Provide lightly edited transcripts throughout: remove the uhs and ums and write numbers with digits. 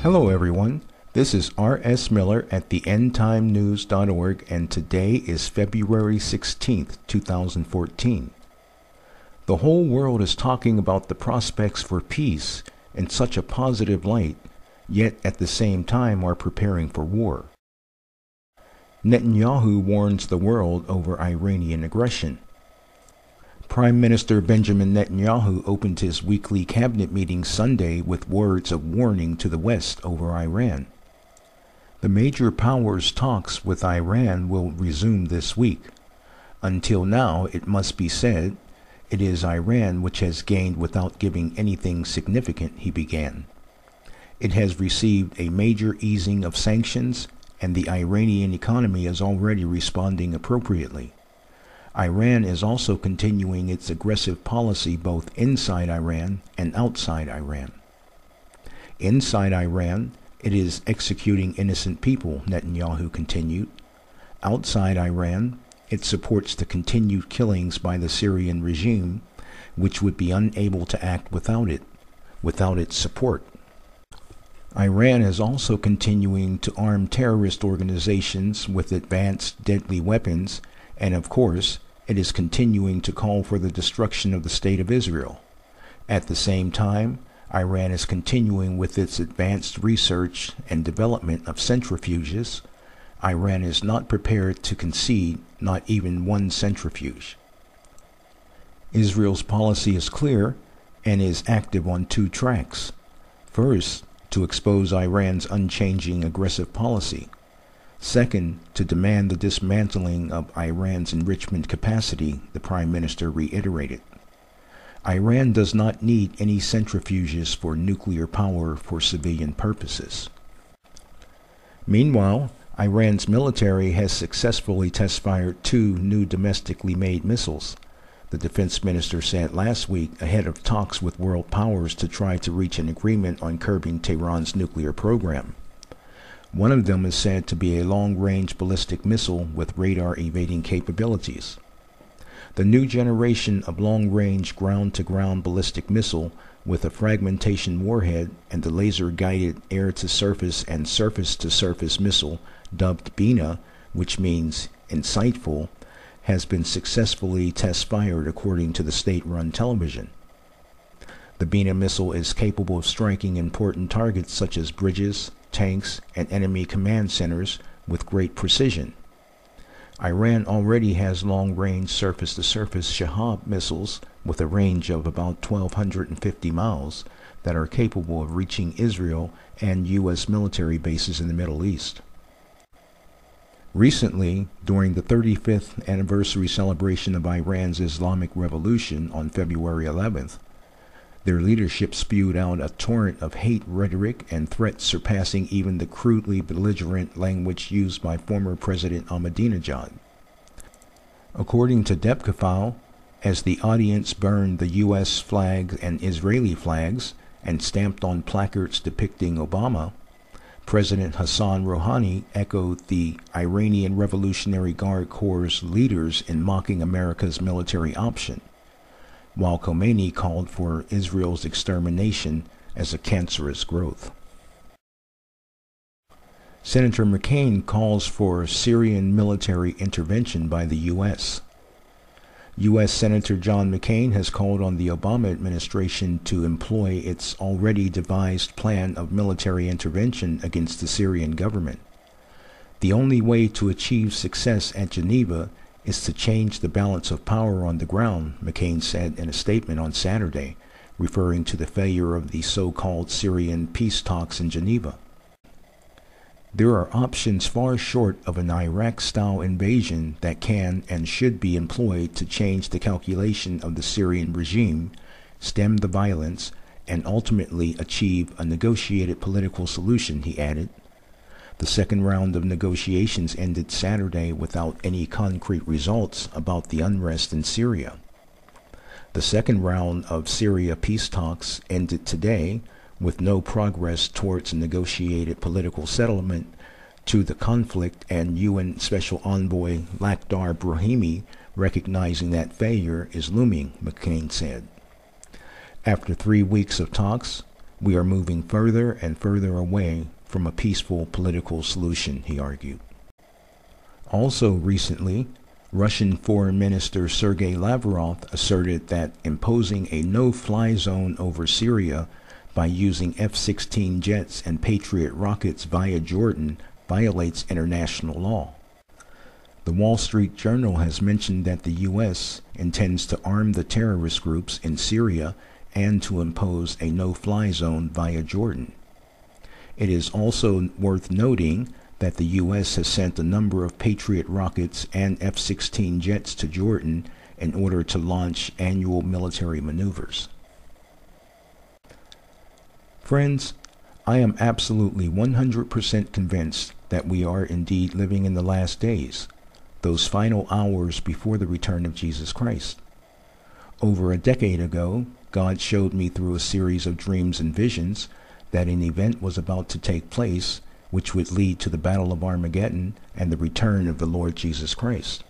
Hello everyone, this is R.S. Miller at the endtimenews.org and today is February 16th, 2014. The whole world is talking about the prospects for peace in such a positive light, yet at the same time are preparing for war. Netanyahu warns the world over Iranian aggression. Prime Minister Benjamin Netanyahu opened his weekly cabinet meeting Sunday with words of warning to the West over Iran. The major powers' talks with Iran will resume this week. Until now, it must be said, it is Iran which has gained without giving anything significant, he began. It has received a major easing of sanctions, and the Iranian economy is already responding appropriately. Iran is also continuing its aggressive policy both inside Iran and outside Iran. Inside Iran, it is executing innocent people, Netanyahu continued. Outside Iran, it supports the continued killings by the Syrian regime, which would be unable to act without its support. Iran is also continuing to arm terrorist organizations with advanced deadly weapons, and of course, it is continuing to call for the destruction of the State of Israel. At the same time, Iran is continuing with its advanced research and development of centrifuges. Iran is not prepared to concede not even one centrifuge. Israel's policy is clear and is active on two tracks. First, to expose Iran's unchanging aggressive policy. Second, to demand the dismantling of Iran's enrichment capacity, the Prime Minister reiterated. Iran does not need any centrifuges for nuclear power for civilian purposes. Meanwhile, Iran's military has successfully test-fired 2 new domestically made missiles, the defense minister said last week ahead of talks with world powers to try to reach an agreement on curbing Tehran's nuclear program. One of them is said to be a long-range ballistic missile with radar-evading capabilities. The new generation of long-range ground-to-ground ballistic missile with a fragmentation warhead and the laser-guided air-to-surface and surface-to-surface missile dubbed BINA, which means insightful, has been successfully test-fired according to the state-run television. The BINA missile is capable of striking important targets such as bridges, tanks, and enemy command centers with great precision. Iran already has long-range surface-to-surface Shahab missiles with a range of about 1,250 miles that are capable of reaching Israel and U.S. military bases in the Middle East. Recently, during the 35th anniversary celebration of Iran's Islamic Revolution on February 11th, their leadership spewed out a torrent of hate rhetoric and threats surpassing even the crudely belligerent language used by former President Ahmadinejad. According to Depkafal, as the audience burned the U.S. flag and Israeli flags and stamped on placards depicting Obama, President Hassan Rouhani echoed the Iranian Revolutionary Guard Corps' leaders in mocking America's military option, while Khomeini called for Israel's extermination as a cancerous growth. Senator McCain calls for Syrian military intervention by the U.S. U.S. Senator John McCain has called on the Obama administration to employ its already devised plan of military intervention against the Syrian government. The only way to achieve success at Geneva is to change the balance of power on the ground, McCain said in a statement on Saturday, referring to the failure of the so-called Syrian peace talks in Geneva. There are options far short of an Iraq-style invasion that can and should be employed to change the calculation of the Syrian regime, stem the violence, and ultimately achieve a negotiated political solution, he added. The second round of negotiations ended Saturday without any concrete results about the unrest in Syria. The second round of Syria peace talks ended today with no progress towards a negotiated political settlement to the conflict, and UN Special Envoy Lakhdar Brahimi recognizing that failure is looming, McCain said. After 3 weeks of talks, We are moving further and further away from a peaceful political solution, he argued. Also recently, Russian Foreign Minister Sergei Lavrov asserted that imposing a no-fly zone over Syria by using F-16 jets and Patriot rockets via Jordan violates international law. The Wall Street Journal has mentioned that the U.S. intends to arm the terrorist groups in Syria and to impose a no-fly zone via Jordan. It is also worth noting that the U.S. has sent a number of Patriot rockets and F-16 jets to Jordan in order to launch annual military maneuvers. Friends, I am absolutely 100% convinced that we are indeed living in the last days, those final hours before the return of Jesus Christ. Over a decade ago, God showed me through a series of dreams and visions that an event was about to take place which would lead to the Battle of Armageddon and the return of the Lord Jesus Christ.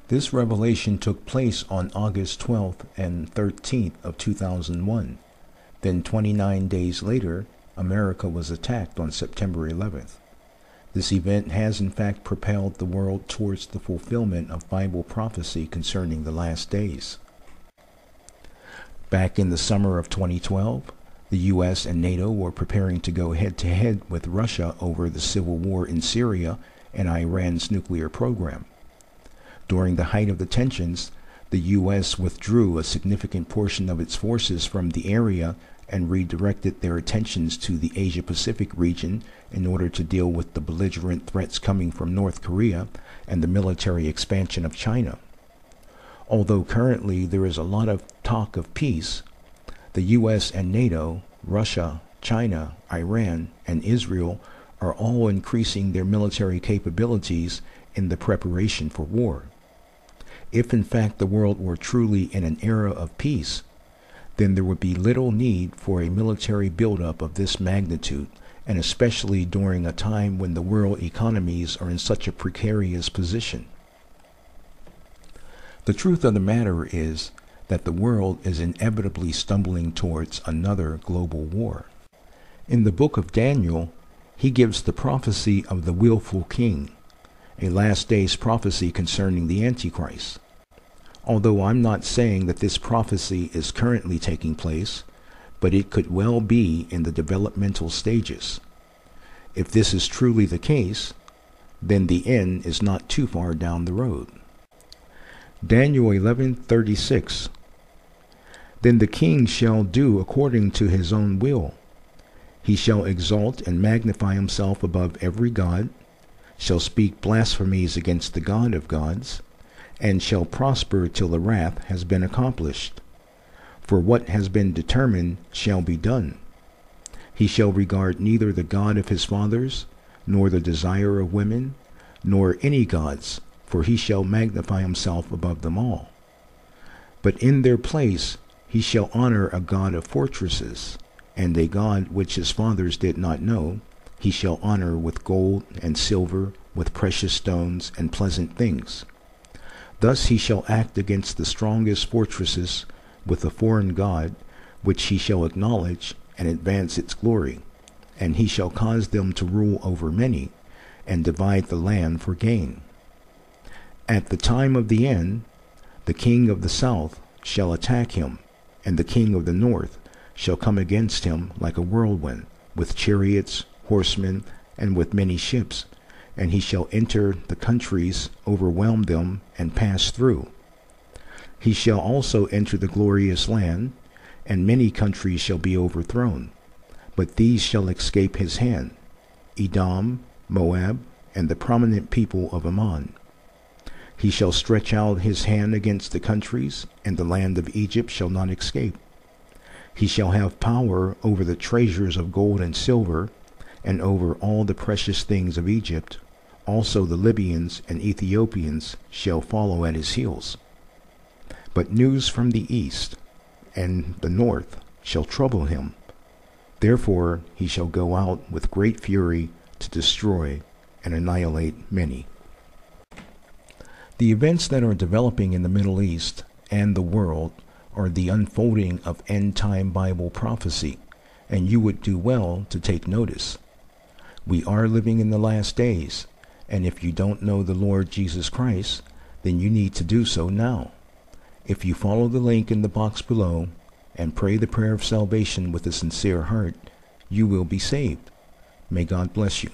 This revelation took place on August 12th and 13th of 2001. Then 29 days later, America was attacked on September 11th. This event has in fact propelled the world towards the fulfillment of Bible prophecy concerning the last days. Back in the summer of 2012, the U.S. and NATO were preparing to go head-to-head with Russia over the civil war in Syria and Iran's nuclear program. During the height of the tensions, the U.S. withdrew a significant portion of its forces from the area and redirected their attentions to the Asia-Pacific region in order to deal with the belligerent threats coming from North Korea and the military expansion of China. Although currently there is a lot of talk of peace, the U.S. and NATO, Russia, China, Iran, and Israel are all increasing their military capabilities in the preparation for war. If in fact the world were truly in an era of peace, then there would be little need for a military buildup of this magnitude, and especially during a time when the world economies are in such a precarious position. The truth of the matter is that the world is inevitably stumbling towards another global war. In the book of Daniel, he gives the prophecy of the willful king, a last days prophecy concerning the Antichrist. Although I'm not saying that this prophecy is currently taking place, but it could well be in the developmental stages. If this is truly the case, then the end is not too far down the road. Daniel 11:36. Then the king shall do according to his own will. He shall exalt and magnify himself above every god, shall speak blasphemies against the God of gods, and shall prosper till the wrath has been accomplished. For what has been determined shall be done. He shall regard neither the God of his fathers, nor the desire of women, nor any gods, for he shall magnify himself above them all. But in their place he shall honor a God of fortresses, and a God which his fathers did not know, he shall honor with gold and silver, with precious stones and pleasant things. Thus he shall act against the strongest fortresses with a foreign god, which he shall acknowledge and advance its glory, and he shall cause them to rule over many, and divide the land for gain. At the time of the end, the king of the south shall attack him, and the king of the north shall come against him like a whirlwind, with chariots, horsemen, and with many ships, and he shall enter the countries, overwhelm them, and pass through. He shall also enter the glorious land, and many countries shall be overthrown, but these shall escape his hand, Edom, Moab, and the prominent people of Ammon. He shall stretch out his hand against the countries, and the land of Egypt shall not escape. He shall have power over the treasures of gold and silver, and over all the precious things of Egypt. Also the Libyans and Ethiopians shall follow at his heels. But news from the east and the north shall trouble him. Therefore he shall go out with great fury to destroy and annihilate many. The events that are developing in the Middle East and the world are the unfolding of end-time Bible prophecy, and you would do well to take notice. We are living in the last days, and if you don't know the Lord Jesus Christ, then you need to do so now. If you follow the link in the box below and pray the prayer of salvation with a sincere heart, you will be saved. May God bless you.